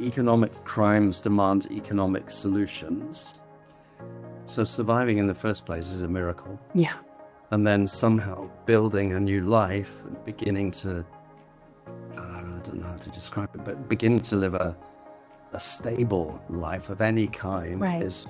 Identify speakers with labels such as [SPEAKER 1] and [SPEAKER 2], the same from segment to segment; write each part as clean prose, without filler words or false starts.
[SPEAKER 1] economic crimes demand economic solutions. So surviving in the first place is a miracle.
[SPEAKER 2] Yeah.
[SPEAKER 1] And then somehow building a new life and beginning to, I don't know how to describe it, but beginning to live a stable life of any kind is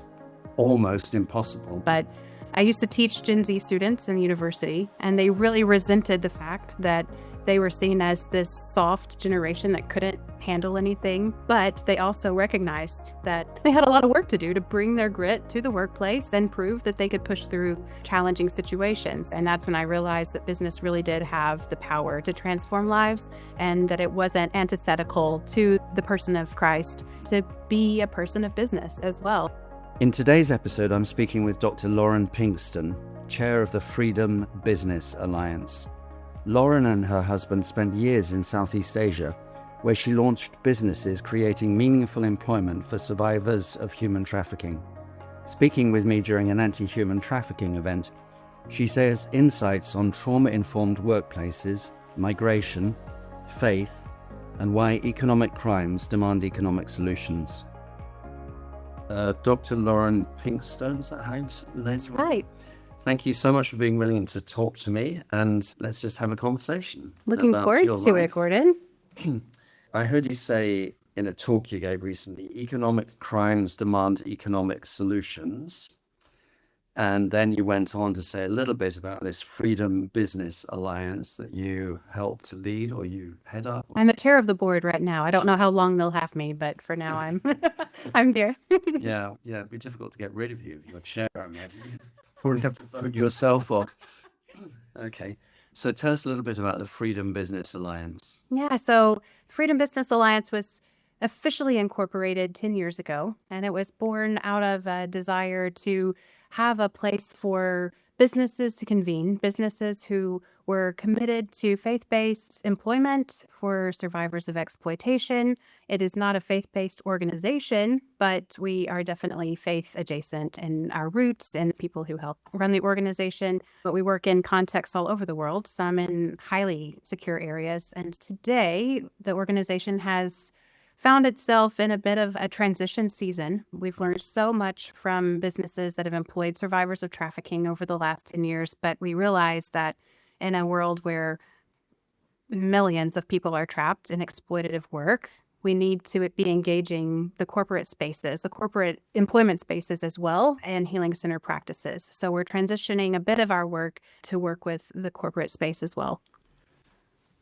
[SPEAKER 1] almost impossible.
[SPEAKER 2] But I used to teach Gen Z students in university, and they really resented the fact that they were seen as this soft generation that couldn't handle anything. But they also recognized that they had a lot of work to do to bring their grit to the workplace and prove that they could push through challenging situations. And that's when I realized that business really did have the power to transform lives, and that it wasn't antithetical to the person of Christ to be a person of business as well.
[SPEAKER 1] In today's episode, I'm speaking with Dr. Lauren Pinkston, chair of the Freedom Business Alliance. Lauren and her husband spent years in Southeast Asia, where she launched businesses creating meaningful employment for survivors of human trafficking. Speaking with me during an anti-human trafficking event, she shares insights on trauma-informed workplaces, migration, faith, and why economic crimes demand economic solutions. Dr. Lauren Pinkston, is that how you say it?
[SPEAKER 2] That's right.
[SPEAKER 1] Thank you so much for being willing to talk to me, and let's just have a conversation.
[SPEAKER 2] Looking forward to it, Gordon.
[SPEAKER 1] I heard you say in a talk you gave recently, economic crimes demand economic solutions. And then you went on to say a little bit about this Freedom Business Alliance that you helped to lead, or you head up.
[SPEAKER 2] I'm the chair of the board right now. I don't know how long they'll have me, but for now I'm I'm there.
[SPEAKER 1] Yeah, it'd be difficult to get rid of you if you're chair, I imagine. Probably have to vote yourself off. Okay. So tell us a little bit about the Freedom Business Alliance.
[SPEAKER 2] Yeah, so Freedom Business Alliance was officially incorporated 10 years ago, and it was born out of a desire to have a place for businesses to convene, businesses who were committed to faith-based employment for survivors of exploitation. It is not a faith-based organization, but we are definitely faith-adjacent in our roots and people who help run the organization. But we work in contexts all over the world, some in highly secure areas. And today, the organization has found itself in a bit of a transition season. We've learned so much from businesses that have employed survivors of trafficking over the last 10 years, but we realize that in a world where millions of people are trapped in exploitative work, we need to be engaging the corporate spaces, the corporate employment spaces as well, and healing center practices. So we're transitioning a bit of our work to work with the corporate space as well.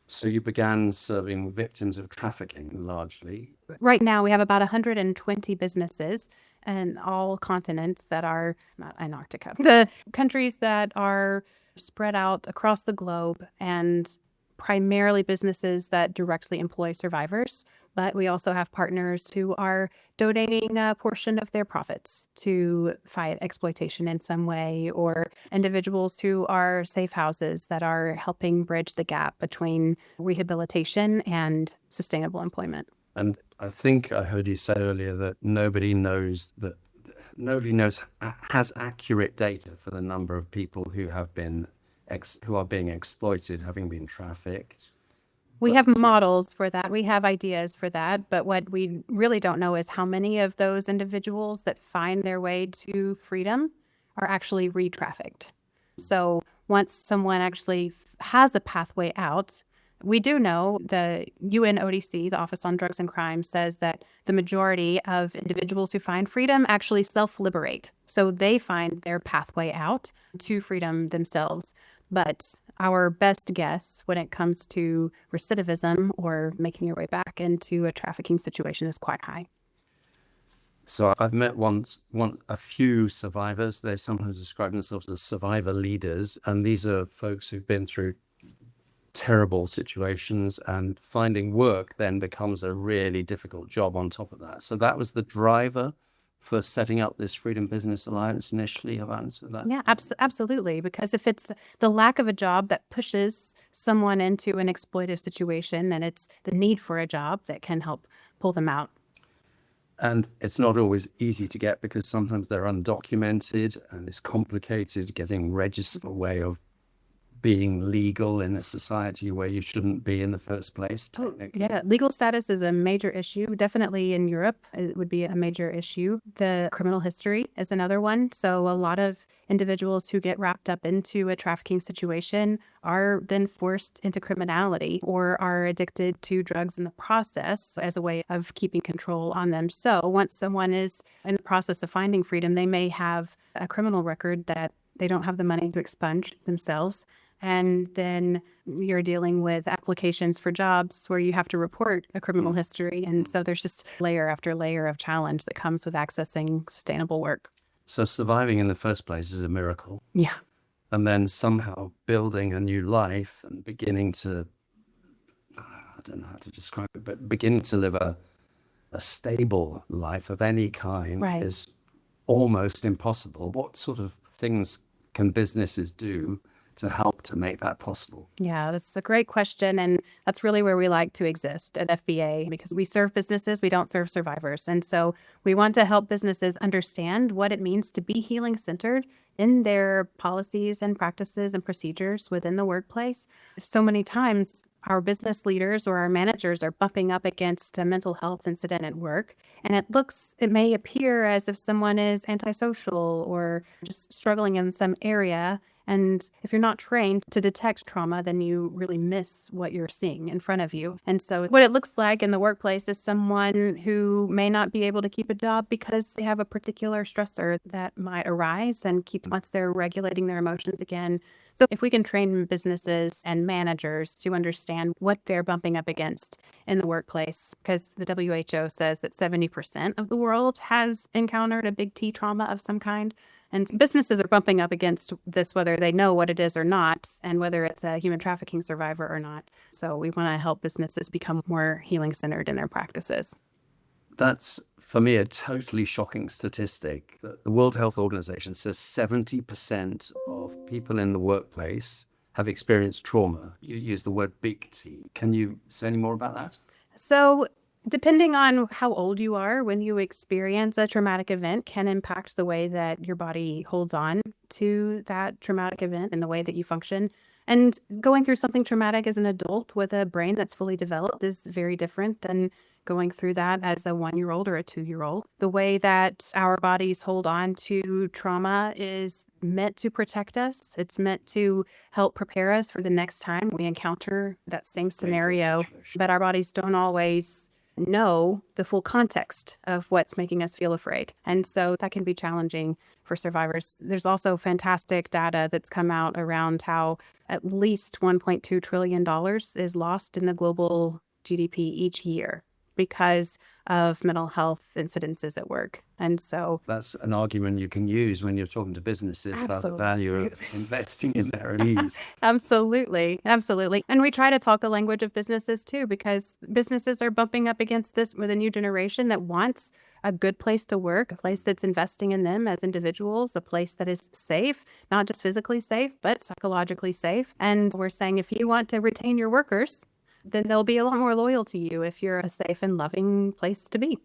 [SPEAKER 1] So you began serving victims of trafficking largely.
[SPEAKER 2] Right now, we have about 120 businesses in all continents that are, not Antarctica, the countries that are spread out across the globe, and primarily businesses that directly employ survivors. But we also have partners who are donating a portion of their profits to fight exploitation in some way, or individuals who are safe houses that are helping bridge the gap between rehabilitation and sustainable employment.
[SPEAKER 1] And I think I heard you say earlier that nobody has accurate data for the number of people who have been who are being exploited, having been trafficked.
[SPEAKER 2] We have models for that. We have ideas for that. But what we really don't know is how many of those individuals that find their way to freedom are actually re-trafficked. So once someone actually has a pathway out, we do know the UNODC, the Office on Drugs and Crime, says that the majority of individuals who find freedom actually self-liberate. So they find their pathway out to freedom themselves. But our best guess when it comes to recidivism or making your way back into a trafficking situation is quite high.
[SPEAKER 1] So I've met a few survivors. They sometimes describe themselves as survivor leaders. And these are folks who've been through terrible situations, and finding work then becomes a really difficult job on top of that. So that was the driver for setting up this Freedom Business Alliance initially. Have I answered that?
[SPEAKER 2] Yeah, absolutely. Because if it's the lack of a job that pushes someone into an exploitive situation, then it's the need for a job that can help pull them out.
[SPEAKER 1] And it's not always easy to get, because sometimes they're undocumented and it's complicated getting registered, a way of being legal in a society where you shouldn't be in the first place, technically.
[SPEAKER 2] Yeah, legal status is a major issue. Definitely in Europe, it would be a major issue. The criminal history is another one. So a lot of individuals who get wrapped up into a trafficking situation are then forced into criminality or are addicted to drugs in the process as a way of keeping control on them. So once someone is in the process of finding freedom, they may have a criminal record that they don't have the money to expunge themselves. And then you're dealing with applications for jobs where you have to report a criminal history. And so there's just layer after layer of challenge that comes with accessing sustainable work.
[SPEAKER 1] So surviving in the first place is a miracle.
[SPEAKER 2] Yeah.
[SPEAKER 1] And then somehow building a new life and beginning to, I don't know how to describe it, but beginning to live a stable life of any kind is almost impossible. What sort of things can businesses do to help to make that possible?
[SPEAKER 2] Yeah, that's a great question. And that's really where we like to exist at FBA, because we serve businesses, we don't serve survivors. And so we want to help businesses understand what it means to be healing centered in their policies and practices and procedures within the workplace. So many times our business leaders or our managers are bumping up against a mental health incident at work. And it may appear as if someone is antisocial or just struggling in some area. And if you're not trained to detect trauma, then you really miss what you're seeing in front of you. And so what it looks like in the workplace is someone who may not be able to keep a job because they have a particular stressor that might arise and once they're regulating their emotions again. So if we can train businesses and managers to understand what they're bumping up against in the workplace, because the WHO says that 70% of the world has encountered a big T trauma of some kind. And businesses are bumping up against this, whether they know what it is or not, and whether it's a human trafficking survivor or not. So we want to help businesses become more healing centered in their practices.
[SPEAKER 1] That's, for me, a totally shocking statistic. The World Health Organization says 70% of people in the workplace have experienced trauma. You use the word big T. Can you say any more about that?
[SPEAKER 2] So depending on how old you are when you experience a traumatic event can impact the way that your body holds on to that traumatic event and the way that you function. And going through something traumatic as an adult with a brain that's fully developed is very different than going through that as a 1-year-old or a 2-year-old. The way that our bodies hold on to trauma is meant to protect us. It's meant to help prepare us for the next time we encounter that same scenario. But our bodies don't always know the full context of what's making us feel afraid. And so that can be challenging for survivors. There's also fantastic data that's come out around how at least $1.2 trillion is lost in the global GDP each year because of mental health incidences at work. And so
[SPEAKER 1] that's an argument you can use when you're talking to businesses about the value of investing in their ease.
[SPEAKER 2] Absolutely. Absolutely. And we try to talk the language of businesses too, because businesses are bumping up against this with a new generation that wants a good place to work, a place that's investing in them as individuals, a place that is safe, not just physically safe, but psychologically safe. And we're saying if you want to retain your workers, then they'll be a lot more loyal to you if you're a safe and loving place to be.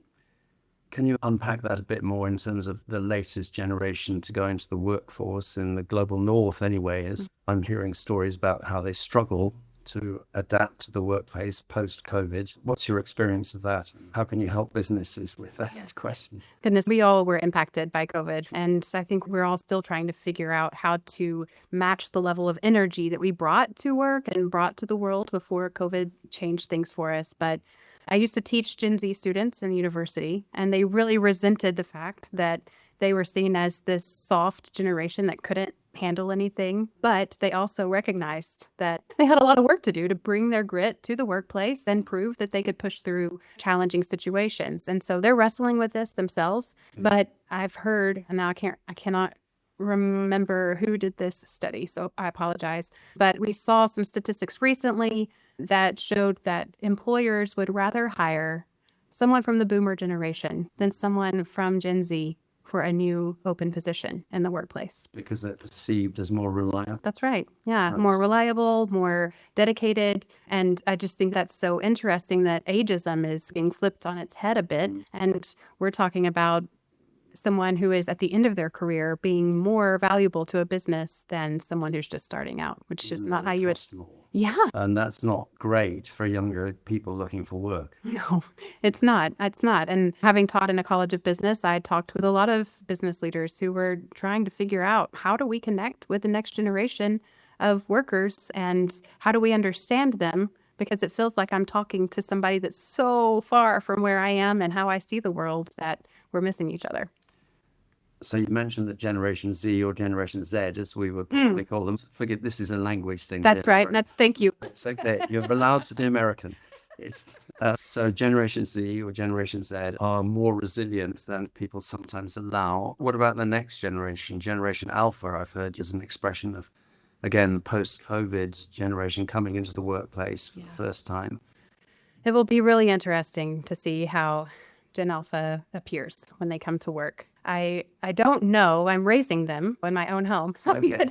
[SPEAKER 1] Can you unpack that a bit more in terms of the latest generation to go into the workforce in the global north anyway, as I'm hearing stories about how they struggle to adapt to the workplace post-COVID. What's your experience of that? How can you help businesses with that question?
[SPEAKER 2] Goodness, we all were impacted by COVID. And I think we're all still trying to figure out how to match the level of energy that we brought to work and brought to the world before COVID changed things for us. But I used to teach Gen Z students in university, and they really resented the fact that they were seen as this soft generation that couldn't handle anything. But they also recognized that they had a lot of work to do to bring their grit to the workplace and prove that they could push through challenging situations. And so they're wrestling with this themselves. But I've heard, and now I cannot remember who did this study, so I apologize. But we saw some statistics recently that showed that employers would rather hire someone from the boomer generation than someone from Gen Z for a new open position in the workplace.
[SPEAKER 1] Because they're perceived as more reliable.
[SPEAKER 2] That's right. Yeah, right. More reliable, more dedicated. And I just think that's so interesting that ageism is being flipped on its head a bit. And we're talking about someone who is at the end of their career being more valuable to a business than someone who's just starting out, which is not how you would. Yeah.
[SPEAKER 1] And that's not great for younger people looking for work.
[SPEAKER 2] No, it's not. It's not. And having taught in a college of business, I talked with a lot of business leaders who were trying to figure out, how do we connect with the next generation of workers and how do we understand them? Because it feels like I'm talking to somebody that's so far from where I am and how I see the world that we're missing each other.
[SPEAKER 1] So you mentioned that Generation Z or Generation Z, as we would probably call them. Forget, this is a language thing.
[SPEAKER 2] That's right. Thank you.
[SPEAKER 1] It's okay. You're allowed to be American. So Generation Z or Generation Z are more resilient than people sometimes allow. What about the next generation? Generation Alpha, I've heard, is an expression of, again, the post-COVID generation coming into the workplace for the first time.
[SPEAKER 2] It will be really interesting to see how Gen Alpha appears when they come to work. I don't know. I'm raising them in my own home.
[SPEAKER 1] Okay.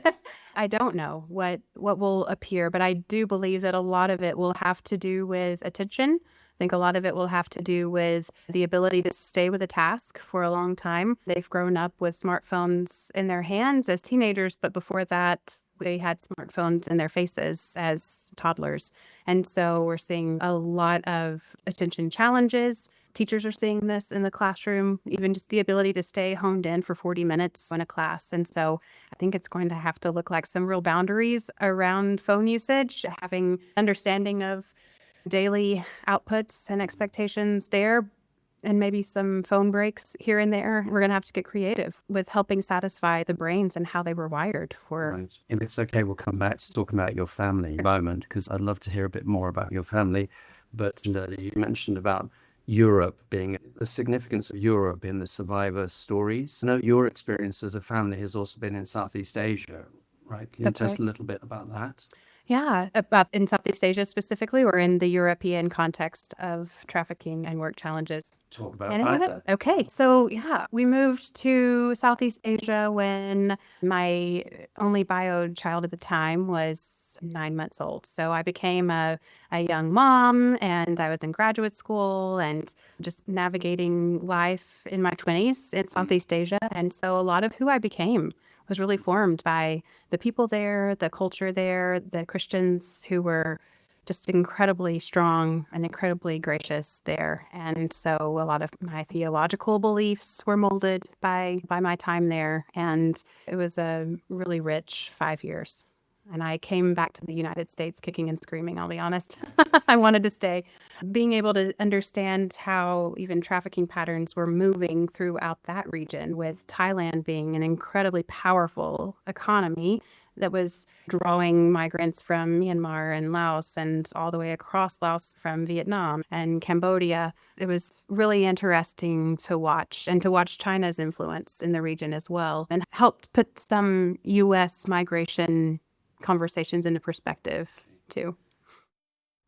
[SPEAKER 2] I don't know what will appear, but I do believe that a lot of it will have to do with attention. I think a lot of it will have to do with the ability to stay with a task for a long time. They've grown up with smartphones in their hands as teenagers, but before that, they had smartphones in their faces as toddlers. And so we're seeing a lot of attention challenges. Teachers are seeing this in the classroom, even just the ability to stay honed in for 40 minutes in a class. And so I think it's going to have to look like some real boundaries around phone usage, having understanding of daily outputs and expectations there, and maybe some phone breaks here and there. We're going to have to get creative with helping satisfy the brains and how they were wired for.
[SPEAKER 1] Right. If it's okay, we'll come back to talking about your family in a moment, because I'd love to hear a bit more about your family. But you mentioned about Europe being the significance of Europe in the survivor stories. I know your experience as a family has also been in Southeast Asia, right? Can you tell us a little bit about that?
[SPEAKER 2] Yeah, about in Southeast Asia specifically, or in the European context of trafficking and work challenges?
[SPEAKER 1] Talk about that.
[SPEAKER 2] Okay, so we moved to Southeast Asia when my only bio child at the time was 9 months old. So I became a young mom, and I was in graduate school and just navigating life in my 20s in Southeast Asia. And so a lot of who I became was really formed by the people there, the culture there, the Christians who were just incredibly strong and incredibly gracious there. And so a lot of my theological beliefs were molded by my time there. And it was a really rich 5 years. And I came back to the United States kicking and screaming, I'll be honest. I wanted to stay. Being able to understand how even trafficking patterns were moving throughout that region, with Thailand being an incredibly powerful economy that was drawing migrants from Myanmar and Laos and all the way across Laos from Vietnam and Cambodia. It was really interesting to watch, and to watch China's influence in the region as well, and helped put some U.S. migration conversations into perspective too.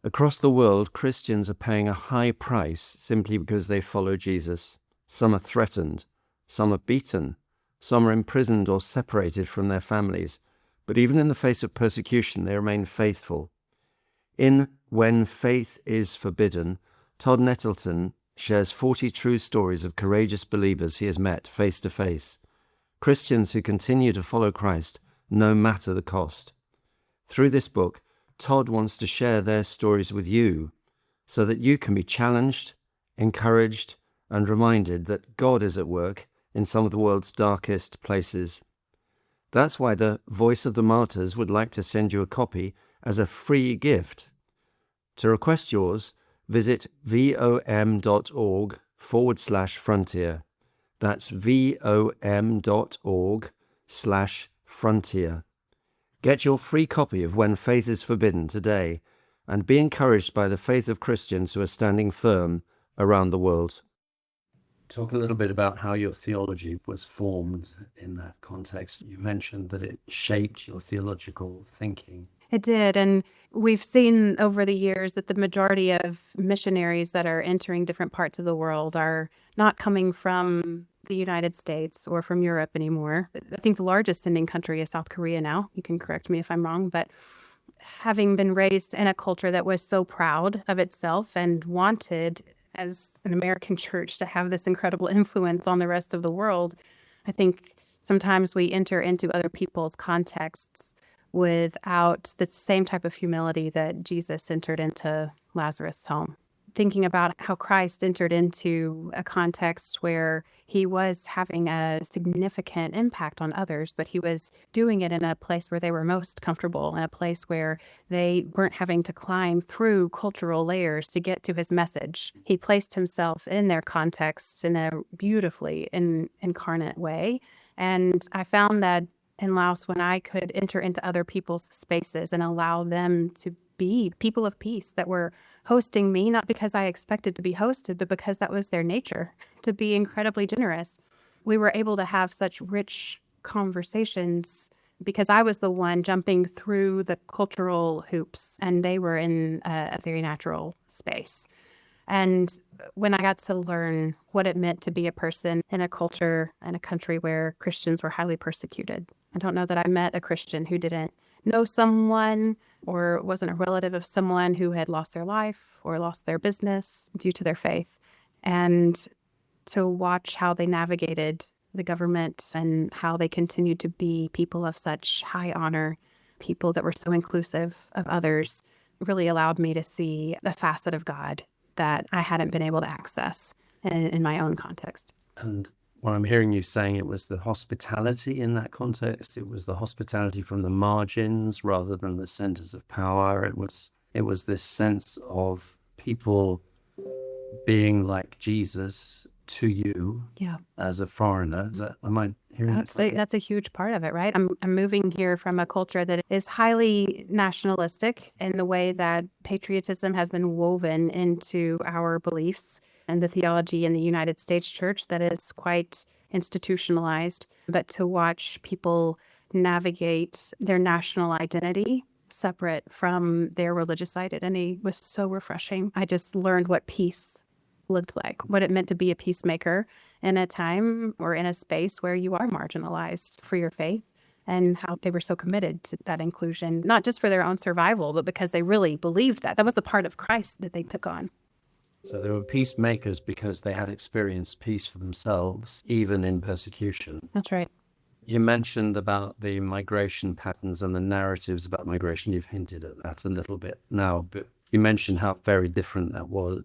[SPEAKER 1] Across the world, Christians are paying a high price simply because they follow Jesus. Some are threatened, some are beaten, some are imprisoned or separated from their families. But even in the face of persecution, they remain faithful. In When Faith is Forbidden, Todd Nettleton shares 40 true stories of courageous believers he has met face to face. Christians who continue to follow Christ no matter the cost. Through this book, Todd wants to share their stories with you so that you can be challenged, encouraged, and reminded that God is at work in some of the world's darkest places. That's why the Voice of the Martyrs would like to send you a copy as a free gift. To request yours, visit vom.org/frontier. That's vom.org/frontier. Get your free copy of When Faith is Forbidden today, and be encouraged by the faith of Christians who are standing firm around the world. Talk a little bit about how your theology was formed in that context. You mentioned that it shaped your theological thinking.
[SPEAKER 2] It did. And we've seen over the years that the majority of missionaries that are entering different parts of the world are not coming from the United States or from Europe anymore. I think the largest sending country is South Korea now. You can correct me if I'm wrong, but having been raised in a culture that was so proud of itself and wanted as an American church to have this incredible influence on the rest of the world. I think sometimes we enter into other people's contexts without the same type of humility that Jesus entered into Lazarus' home. Thinking about how Christ entered into a context where he was having a significant impact on others, but he was doing it in a place where they were most comfortable, in a place where they weren't having to climb through cultural layers to get to his message. He placed himself in their context in a beautifully incarnate way. And I found that in Laos, when I could enter into other people's spaces and allow them to be people of peace that were hosting me, not because I expected to be hosted, but because that was their nature, to be incredibly generous. We were able to have such rich conversations because I was the one jumping through the cultural hoops and they were in a very natural space. And when I got to learn what it meant to be a person in a culture and a country where Christians were highly persecuted, I don't know that I met a Christian who didn't know someone or wasn't a relative of someone who had lost their life or lost their business due to their faith. And to watch how they navigated the government and how they continued to be people of such high honor, people that were so inclusive of others, really allowed me to see a facet of God that I hadn't been able to access in my own context.
[SPEAKER 1] And what I'm hearing you saying, it was the hospitality in that context. It was the hospitality from the margins rather than the centers of power. It was this sense of people being like Jesus to you as a foreigner. Am I hearing that?
[SPEAKER 2] That's a huge part of it, right? I'm moving here from a culture that is highly nationalistic in the way that patriotism has been woven into our beliefs and the theology in the United States church that is quite institutionalized. But to watch people navigate their national identity separate from their religious identity was so refreshing. I just learned what peace looked like, what it meant to be a peacemaker in a time or in a space where you are marginalized for your faith, and how they were so committed to that inclusion, not just for their own survival, but because they really believed that. That was the part of Christ that they took on.
[SPEAKER 1] So they were peacemakers because they had experienced peace for themselves, even in persecution.
[SPEAKER 2] That's right.
[SPEAKER 1] You mentioned about the migration patterns and the narratives about migration. You've hinted at that a little bit now, but you mentioned how very different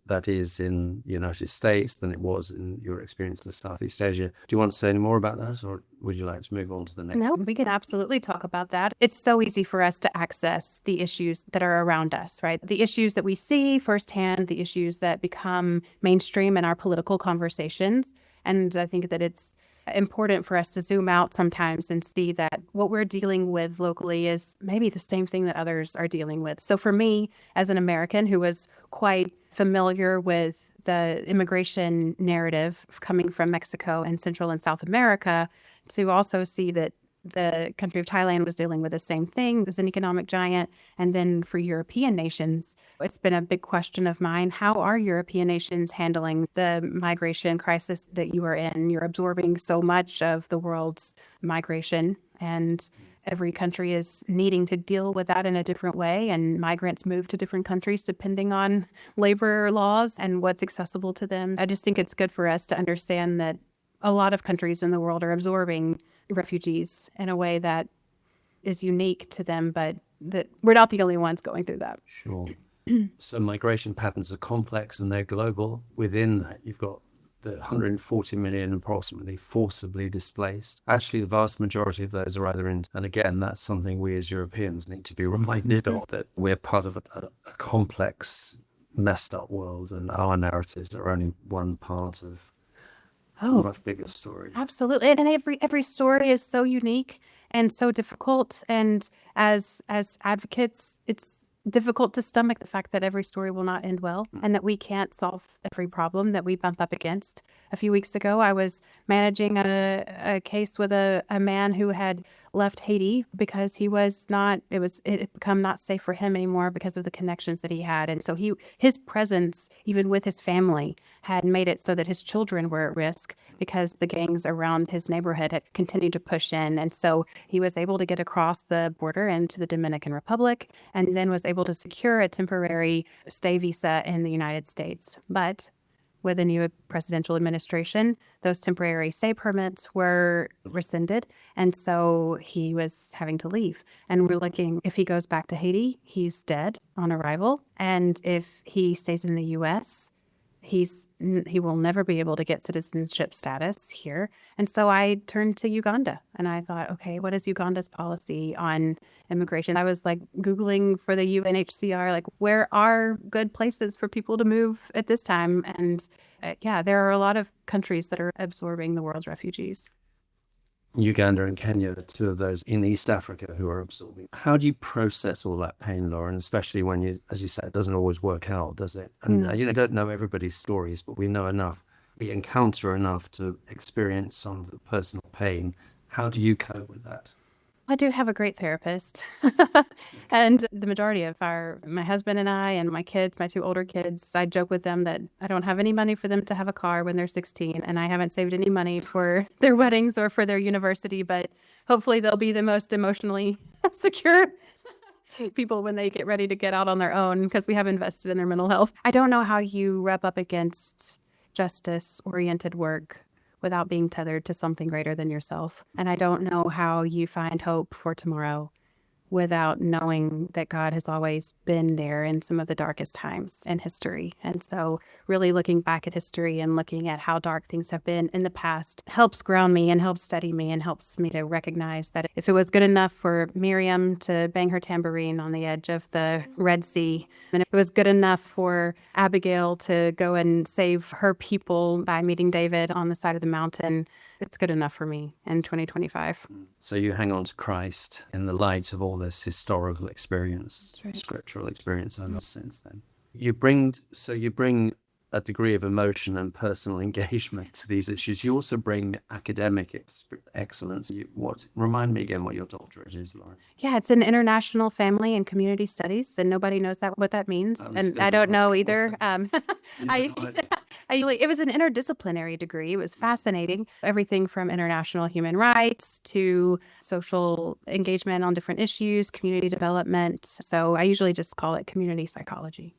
[SPEAKER 1] that is in the United States than it was in your experience in Southeast Asia. Do you want to say any more about that, or would you like to move on to the next?
[SPEAKER 2] No, we can absolutely talk about that. It's so easy for us to access the issues that are around us, right? The issues that we see firsthand, the issues that become mainstream in our political conversations. And I think that it's important for us to zoom out sometimes and see that what we're dealing with locally is maybe the same thing that others are dealing with. So for me, as an American who was quite familiar with the immigration narrative coming from Mexico and Central and South America, to also see that the country of Thailand was dealing with the same thing as an economic giant. And then for European nations, it's been a big question of mine. How are European nations handling the migration crisis that you are in? You're absorbing so much of the world's migration, and every country is needing to deal with that in a different way. And migrants move to different countries depending on labor laws and what's accessible to them. I just think it's good for us to understand that a lot of countries in the world are absorbing refugees in a way that is unique to them, but that we're not the only ones going through that.
[SPEAKER 1] Sure. So migration patterns are complex and they're global. Within that, you've got the 140 million approximately forcibly displaced. Actually, the vast majority of those are either in, and again, that's something we as Europeans need to be reminded of, that we're part of a complex, messed up world, and our narratives are only one part of a much bigger story.
[SPEAKER 2] Absolutely. And every story is so unique and so difficult. And as advocates, it's difficult to stomach the fact that every story will not end well and that we can't solve every problem that we bump up against. A few weeks ago, I was managing a case with a man who had left Haiti because it had become not safe for him anymore because of the connections that he had. And so his presence, even with his family, had made it so that his children were at risk because the gangs around his neighborhood had continued to push in. And so he was able to get across the border into the Dominican Republic and then was able to secure a temporary stay visa in the United States. But with the new presidential administration. Those temporary stay permits were rescinded. And so he was having to leave. And we're looking, if he goes back to Haiti, he's dead on arrival. And if he stays in the U.S., he will never be able to get citizenship status here. And so I turned to Uganda and I thought, okay, what is Uganda's policy on immigration? I was like Googling for the UNHCR, like where are good places for people to move at this time? And yeah, there are a lot of countries that are absorbing the world's refugees.
[SPEAKER 1] Uganda and Kenya are two of those in East Africa who are absorbing. How do you process all that pain, Lauren, especially when you, as you said, it doesn't always work out, does it? And don't know everybody's stories, but we know enough. We encounter enough to experience some of the personal pain. How do you cope with that?
[SPEAKER 2] I do have a great therapist. And the majority of my husband and I and my kids, my two older kids, I joke with them that I don't have any money for them to have a car when they're 16, and I haven't saved any money for their weddings or for their university, but hopefully they'll be the most emotionally secure people when they get ready to get out on their own, because we have invested in their mental health. I don't know how you rub up against justice-oriented work without being tethered to something greater than yourself. And I don't know how you find hope for tomorrow without knowing that God has always been there in some of the darkest times in history. And so really looking back at history and looking at how dark things have been in the past helps ground me and helps steady me and helps me to recognize that if it was good enough for Miriam to bang her tambourine on the edge of the Red Sea, and if it was good enough for Abigail to go and save her people by meeting David on the side of the mountain, it's good enough for me in 2025.
[SPEAKER 1] So you hang on to Christ in the light of all this historical experience,
[SPEAKER 2] right.
[SPEAKER 1] Scriptural experience in a sense then. You bring a degree of emotion and personal engagement to these issues. You also bring academic excellence. Remind me again what your doctorate is, Lauren.
[SPEAKER 2] Yeah, it's in international family and community studies, and nobody knows what that means. And I don't know either. It was an interdisciplinary degree. It was fascinating. Everything from international human rights to social engagement on different issues, community development. So I usually just call it community psychology.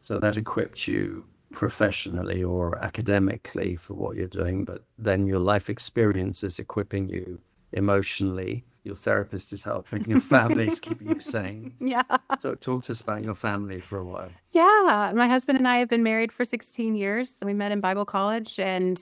[SPEAKER 1] So that equipped you professionally or academically for what you're doing, but then your life experience is equipping you emotionally. Your therapist is helping, your family is keeping you sane.
[SPEAKER 2] Yeah.
[SPEAKER 1] So talk to us about your family for a while.
[SPEAKER 2] Yeah. My husband and I have been married for 16 years. We met in Bible college, and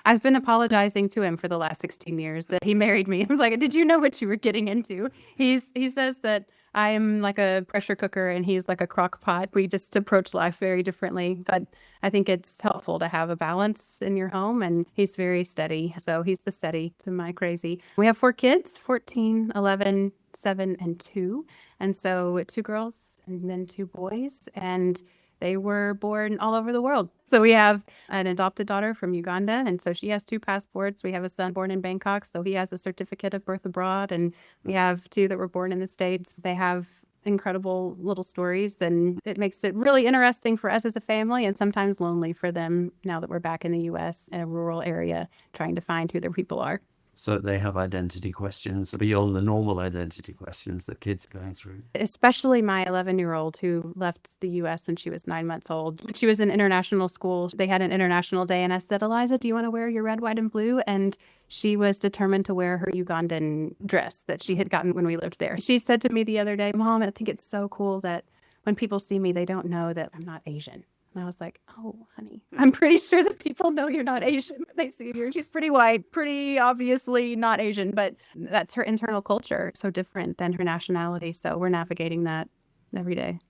[SPEAKER 2] I've been apologizing to him for the last 16 years that he married me. I was like, did you know what you were getting into? He says that I'm like a pressure cooker and he's like a crock pot. We just approach life very differently. But I think it's helpful to have a balance in your home, and he's very steady. So he's the steady to my crazy. We have 4 kids, 14, 11, 7, and 2. And so 2 girls and then 2 boys. And they were born all over the world. So we have an adopted daughter from Uganda, and so she has 2 passports. We have a son born in Bangkok, so he has a certificate of birth abroad, and we have 2 that were born in the States. They have incredible little stories, and it makes it really interesting for us as a family and sometimes lonely for them now that we're back in the U.S. in a rural area trying to find who their people are.
[SPEAKER 1] So they have identity questions beyond the normal identity questions that kids are going through.
[SPEAKER 2] Especially my 11-year-old who left the U.S. when she was 9 months old. She was in international school. They had an international day, and I said, Eliza, do you want to wear your red, white, and blue? And she was determined to wear her Ugandan dress that she had gotten when we lived there. She said to me the other day, Mom, I think it's so cool that when people see me, they don't know that I'm not Asian. And I was like, oh, honey, I'm pretty sure that people know you're not Asian when they see you. She's pretty white, pretty obviously not Asian, but that's her internal culture. So different than her nationality. So we're navigating that every day.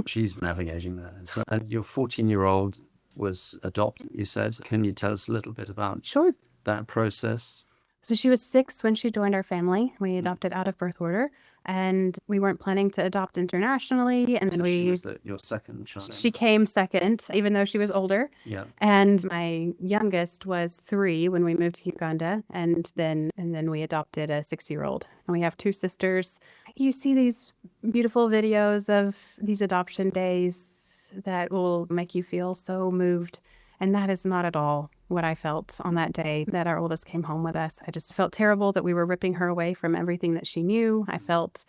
[SPEAKER 1] She's navigating that. So, and your 14-year-old was adopted, you said. Can you tell us a little bit about that process?
[SPEAKER 2] So she was 6 when she joined our family. We adopted out of birth order, and we weren't planning to adopt internationally. And then
[SPEAKER 1] she was your second child.
[SPEAKER 2] She came second, even though she was older.
[SPEAKER 1] Yeah.
[SPEAKER 2] And my youngest was 3 when we moved to Uganda, and then we adopted a 6-year-old. And we have 2 sisters. You see these beautiful videos of these adoption days that will make you feel so moved. And that is not at all what I felt on that day that our oldest came home with us. I just felt terrible that we were ripping her away from everything that she knew. I felt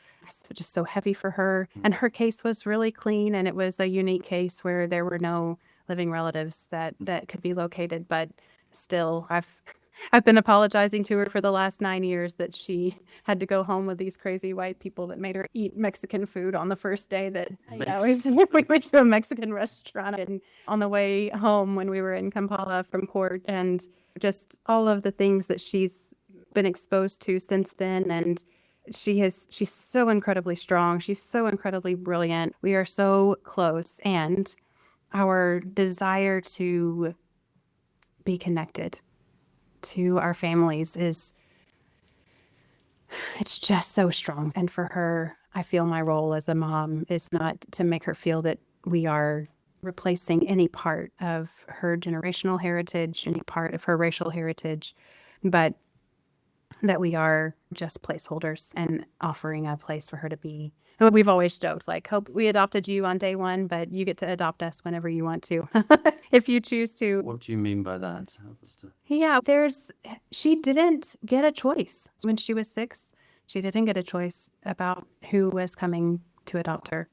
[SPEAKER 2] just so heavy for her. And her case was really clean, and it was a unique case where there were no living relatives that could be located. But still, I've been apologizing to her for the last 9 years that she had to go home with these crazy white people that made her eat Mexican food on the first day that we went to a Mexican restaurant, and on the way home when we were in Kampala from court, and just all of the things that she's been exposed to since then. And she's so incredibly strong. She's so incredibly brilliant. We are so close, and our desire to be connected to our families it's just so strong. And for her, I feel my role as a mom is not to make her feel that we are replacing any part of her generational heritage, any part of her racial heritage, but that we are just placeholders and offering a place for her to be. And we've always joked, like, hope we adopted you on day one, but you get to adopt us whenever you want to, if you choose to.
[SPEAKER 1] What do you mean by that?
[SPEAKER 2] Yeah, she didn't get a choice. When she was 6, she didn't get a choice about who was coming to adopt her.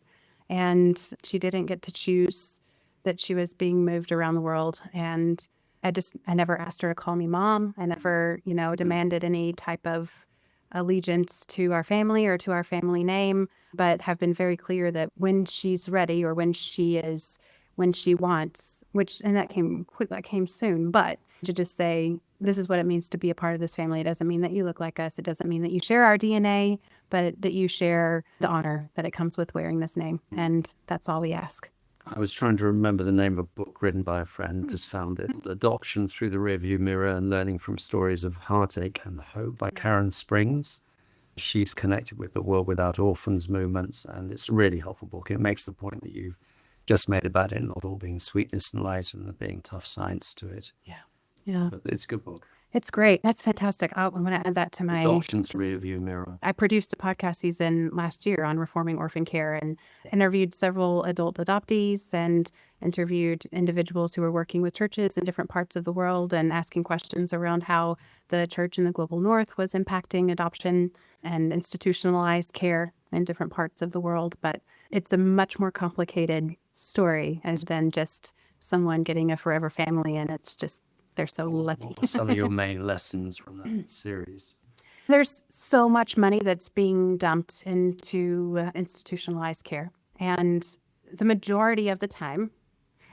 [SPEAKER 2] And she didn't get to choose that she was being moved around the world. And I never asked her to call me mom. I never, demanded any type of allegiance to our family or to our family name, but have been very clear that when she's ready, or when she wants, and that came soon, but to just say, this is what it means to be a part of this family. It doesn't mean that you look like us. It doesn't mean that you share our DNA, but that you share the honor that it comes with wearing this name. And that's all we ask.
[SPEAKER 1] I was trying to remember the name of a book written by a friend, just found it. Adoption Through the Rearview Mirror and Learning from Stories of Heartache and Hope by Karen Springs. She's connected with the World Without Orphans movement, and it's a really helpful book. It makes the point that you've just made about it not all being sweetness and light and there being tough science to it.
[SPEAKER 2] Yeah.
[SPEAKER 1] But it's a good book.
[SPEAKER 2] It's great. That's fantastic. I'm going to add that to my...
[SPEAKER 1] Adoption's Rearview Mirror.
[SPEAKER 2] I produced a podcast season last year on reforming orphan care and interviewed several adult adoptees and interviewed individuals who were working with churches in different parts of the world and asking questions around how the church in the global north was impacting adoption and institutionalized care in different parts of the world. But it's a much more complicated story than just someone getting a forever family, and it's just... they're so lucky.
[SPEAKER 1] What were some of your main lessons from that series?
[SPEAKER 2] There's so much money that's being dumped into institutionalized care. And the majority of the time,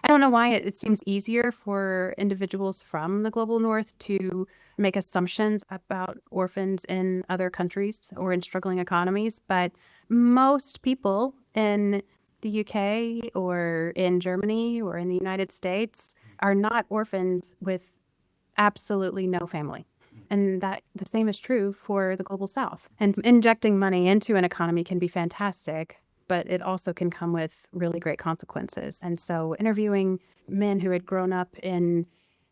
[SPEAKER 2] I don't know why it seems easier for individuals from the global north to make assumptions about orphans in other countries or in struggling economies. But most people in the UK or in Germany or in the United States are not orphaned with absolutely no family. And that the same is true for the global south. And injecting money into an economy can be fantastic, but it also can come with really great consequences. And so interviewing men who had grown up in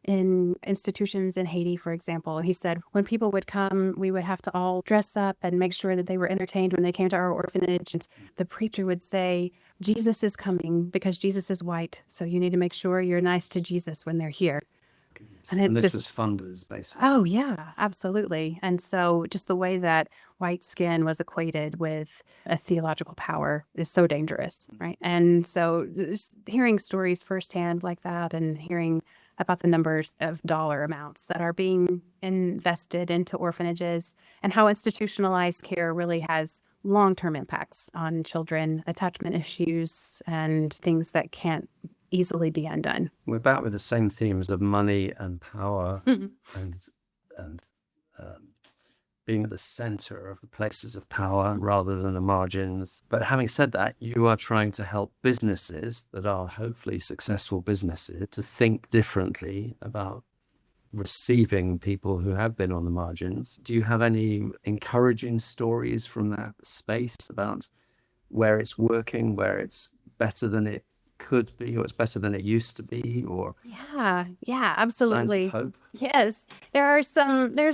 [SPEAKER 2] institutions in Haiti, for example, he said when people would come, we would have to all dress up and make sure that they were entertained when they came to our orphanage. And the preacher would say, Jesus is coming because Jesus is white. So you need to make sure you're nice to Jesus when they're here.
[SPEAKER 1] And this was funders, basically.
[SPEAKER 2] Oh, yeah, absolutely. And so just the way that white skin was equated with a theological power is so dangerous, right? And so just hearing stories firsthand like that and hearing about the numbers of dollar amounts that are being invested into orphanages and how institutionalized care really has long-term impacts on children, attachment issues, and things that can't easily be undone.
[SPEAKER 1] We're back with the same themes of money and power and being at the center of the places of power rather than the margins. But having said that, you are trying to help businesses that are hopefully successful businesses to think differently about receiving people who have been on the margins. Do you have any encouraging stories from that space about where it's working, where it's better than it could be, or it's better than it used to be, or
[SPEAKER 2] yeah, absolutely.
[SPEAKER 1] signs of hope?
[SPEAKER 2] Yes, there's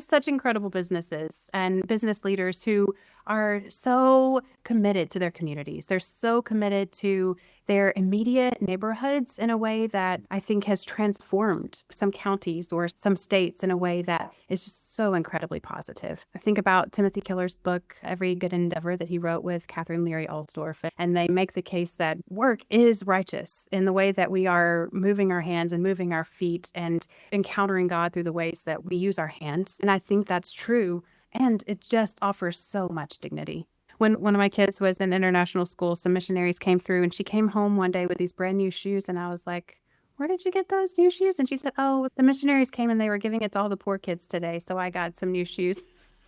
[SPEAKER 2] such incredible businesses and business leaders who are so committed to their communities. They're so committed to their immediate neighborhoods in a way that I think has transformed some counties or some states in a way that is just so incredibly positive. I think about Timothy Keller's book, Every Good Endeavor, that he wrote with Catherine Leary Alsdorf, and they make the case that work is righteous in the way that we are moving our hands and moving our feet and encountering God through the ways that we use our hands. And I think that's true. And it just offers so much dignity. When one of my kids was in international school, some missionaries came through and she came home one day with these brand new shoes. And I was like, where did you get those new shoes? And she said, oh, the missionaries came and they were giving it to all the poor kids today. So I got some new shoes.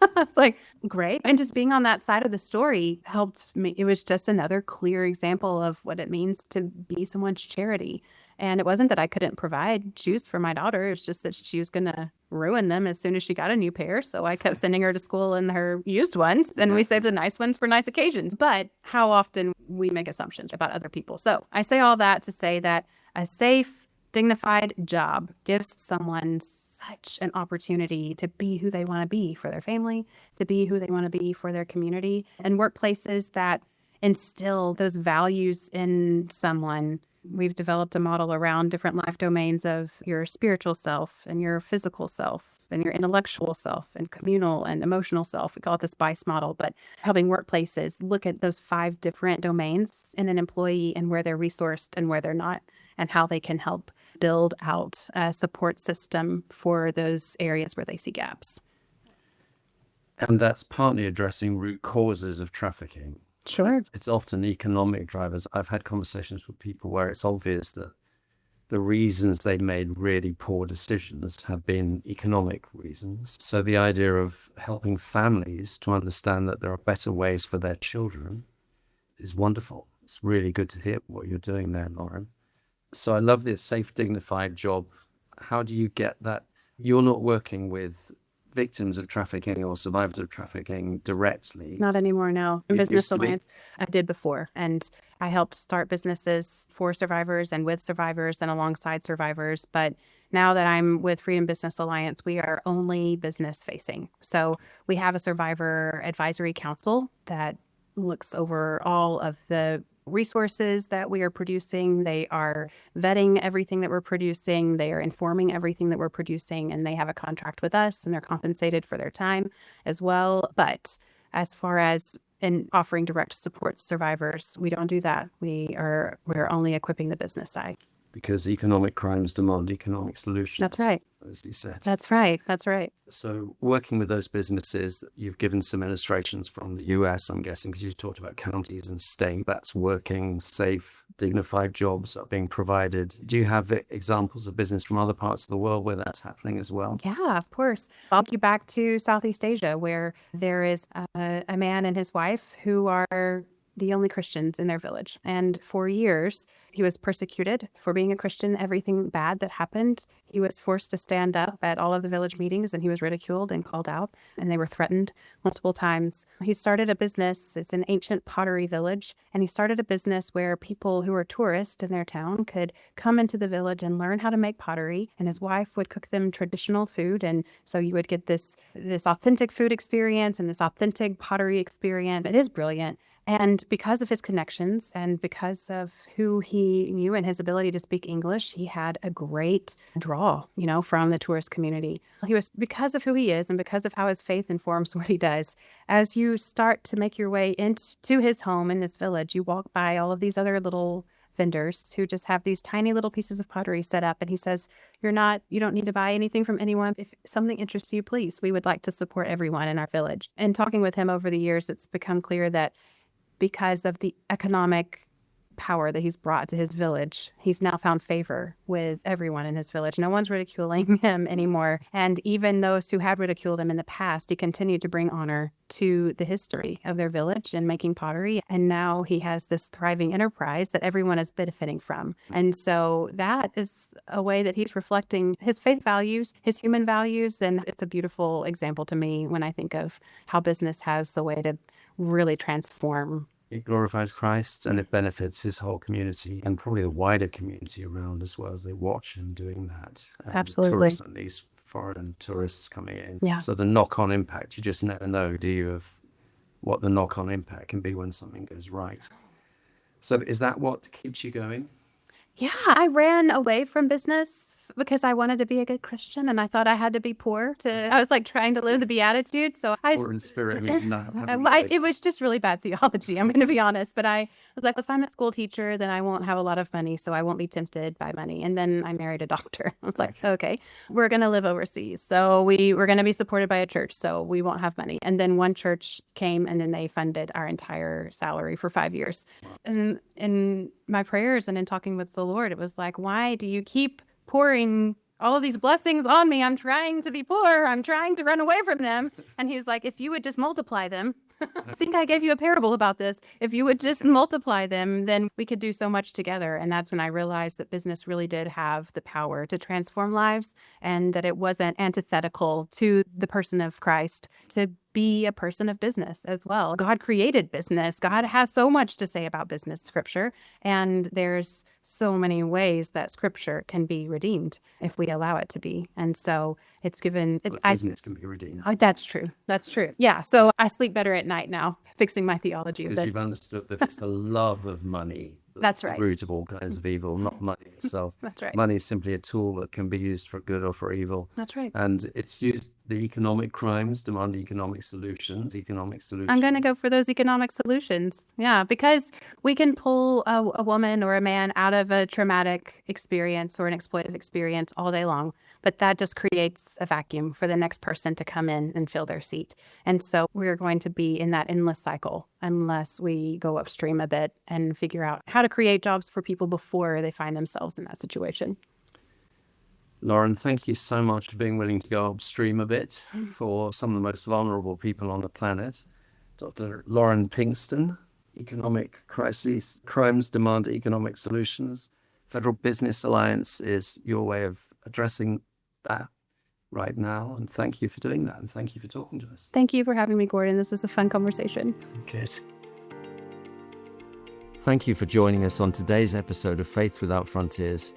[SPEAKER 2] I was like, great. And just being on that side of the story helped me. It was just another clear example of what it means to be someone's charity. And it wasn't that I couldn't provide shoes for my daughter. It was just that she was going to ruin them as soon as she got a new pair. So I kept sending her to school in her used ones, and we saved the nice ones for nice occasions. But how often we make assumptions about other people. So I say all that to say that a safe, dignified job gives someone such an opportunity to be who they want to be for their family, to be who they want to be for their community, and workplaces that instill those values in someone. We've developed a model around different life domains of your spiritual self and your physical self and your intellectual self and communal and emotional self. We call it the SPICE model, but helping workplaces look at those 5 different domains in an employee and where they're resourced and where they're not, and how they can help build out a support system for those areas where they see gaps.
[SPEAKER 1] And that's partly addressing root causes of trafficking.
[SPEAKER 2] Sure.
[SPEAKER 1] It's often economic drivers. I've had conversations with people where it's obvious that the reasons they made really poor decisions have been economic reasons. So the idea of helping families to understand that there are better ways for their children is wonderful. It's really good to hear what you're doing there, Lauren. So I love this safe, dignified job. How do you get that? You're not working with victims of trafficking or survivors of trafficking directly.
[SPEAKER 2] Not anymore, no. In
[SPEAKER 1] It
[SPEAKER 2] Business
[SPEAKER 1] used to be.
[SPEAKER 2] Alliance, I did before. And I helped start businesses for survivors and with survivors and alongside survivors. But now that I'm with Freedom Business Alliance, we are only business facing. So we have a survivor advisory council that looks over all of the resources that we are producing. They are vetting everything that we're producing. They are informing everything that we're producing, and they have a contract with us, and they're compensated for their time as well. But as far as in offering direct support to survivors, we don't do that. We're only equipping the business side.
[SPEAKER 1] Because economic crimes demand economic solutions.
[SPEAKER 2] That's right.
[SPEAKER 1] As you said.
[SPEAKER 2] That's right. That's right.
[SPEAKER 1] So working with those businesses, you've given some illustrations from the US, I'm guessing, because you talked about counties and state. That's working, safe, dignified jobs are being provided. Do you have examples of business from other parts of the world where that's happening as well?
[SPEAKER 2] Yeah, of course. I'll take you back to Southeast Asia, where there is a man and his wife who are the only Christians in their village. And for years, he was persecuted for being a Christian. Everything bad that happened, he was forced to stand up at all of the village meetings, and he was ridiculed and called out, and they were threatened multiple times. He started a business. It's an ancient pottery village, and he started a business where people who were tourists in their town could come into the village and learn how to make pottery, and his wife would cook them traditional food. And so you would get this authentic food experience and this authentic pottery experience. It is brilliant. And because of his connections and because of who he knew and his ability to speak English, he had a great draw, from the tourist community. Because of who he is and because of how his faith informs what he does, as you start to make your way into his home in this village, you walk by all of these other little vendors who just have these tiny little pieces of pottery set up. And he says, you don't need to buy anything from anyone. If something interests you, please, we would like to support everyone in our village. And talking with him over the years, it's become clear that because of the economic power that he's brought to his village, he's now found favor with everyone in his village. No one's ridiculing him anymore. And even those who had ridiculed him in the past, he continued to bring honor to the history of their village and making pottery. And now he has this thriving enterprise that everyone is benefiting from. And so that is a way that he's reflecting his faith values, his human values. And it's a beautiful example to me when I think of how business has the way to really transform.
[SPEAKER 1] It glorifies Christ and it benefits his whole community and probably the wider community around as well as they watch him doing that. And
[SPEAKER 2] Absolutely.
[SPEAKER 1] tourists at least foreign tourists coming in.
[SPEAKER 2] Yeah.
[SPEAKER 1] So the knock-on impact, you just never know, do you, of what the knock-on impact can be when something goes right. So is that what keeps you going?
[SPEAKER 2] Yeah, I ran away from business because I wanted to be a good Christian, and I thought I had to be poor. I was like trying to live the Beatitudes. So
[SPEAKER 1] Poor in spirit means not having
[SPEAKER 2] it was just really bad theology. I'm going to be honest, but I was like, if I'm a school teacher, then I won't have a lot of money, so I won't be tempted by money. And then I married a doctor. I was like, okay, we're going to live overseas, so we're going to be supported by a church, so we won't have money. And then one church came, and then they funded our entire salary for 5 years. And in my prayers and in talking with the Lord, it was like, why do you keep pouring all of these blessings on me? I'm trying to be poor. I'm trying to run away from them. And he's like, if you would just multiply them, I think I gave you a parable about this. If you would just multiply them, then we could do so much together. And that's when I realized that business really did have the power to transform lives, and that it wasn't antithetical to the person of Christ to be a person of business as well. God created business. God has so much to say about business, Scripture, and there's so many ways that Scripture can be redeemed if we allow it to be. And so it's given...
[SPEAKER 1] business can be redeemed.
[SPEAKER 2] Oh, that's true. That's true. Yeah. So I sleep better at night now, fixing my theology.
[SPEAKER 1] Because you've understood that it's the love of money
[SPEAKER 2] that's right.
[SPEAKER 1] The root of all kinds of evil, not money itself.
[SPEAKER 2] That's right.
[SPEAKER 1] Money is simply a tool that can be used for good or for evil.
[SPEAKER 2] That's right.
[SPEAKER 1] And it's used, the economic crimes demand economic solutions.
[SPEAKER 2] I'm going to go for those economic solutions. Yeah, because we can pull a woman or a man out of a traumatic experience or an exploitative experience all day long, but that just creates a vacuum for the next person to come in and fill their seat. And so we're going to be in that endless cycle unless we go upstream a bit and figure out how to create jobs for people before they find themselves in that situation.
[SPEAKER 1] Lauren, thank you so much for being willing to go upstream a bit for some of the most vulnerable people on the planet. Dr. Lauren Pinkston, Economic Crises, Crimes Demand Economic Solutions. Federal Business Alliance is your way of addressing that right now. And thank you for doing that. And thank you for talking to us.
[SPEAKER 2] Thank you for having me, Gordon. This was a fun conversation.
[SPEAKER 1] Good. Thank you for joining us on today's episode of Faith Without Frontiers.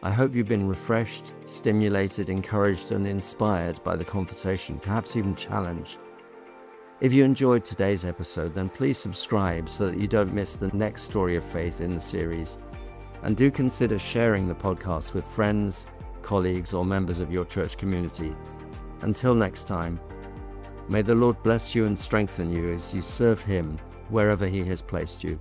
[SPEAKER 1] I hope you've been refreshed, stimulated, encouraged, and inspired by the conversation, perhaps even challenged. If you enjoyed today's episode, then please subscribe so that you don't miss the next story of faith in the series. And do consider sharing the podcast with friends, colleagues, or members of your church community. Until next time, may the Lord bless you and strengthen you as you serve Him wherever He has placed you.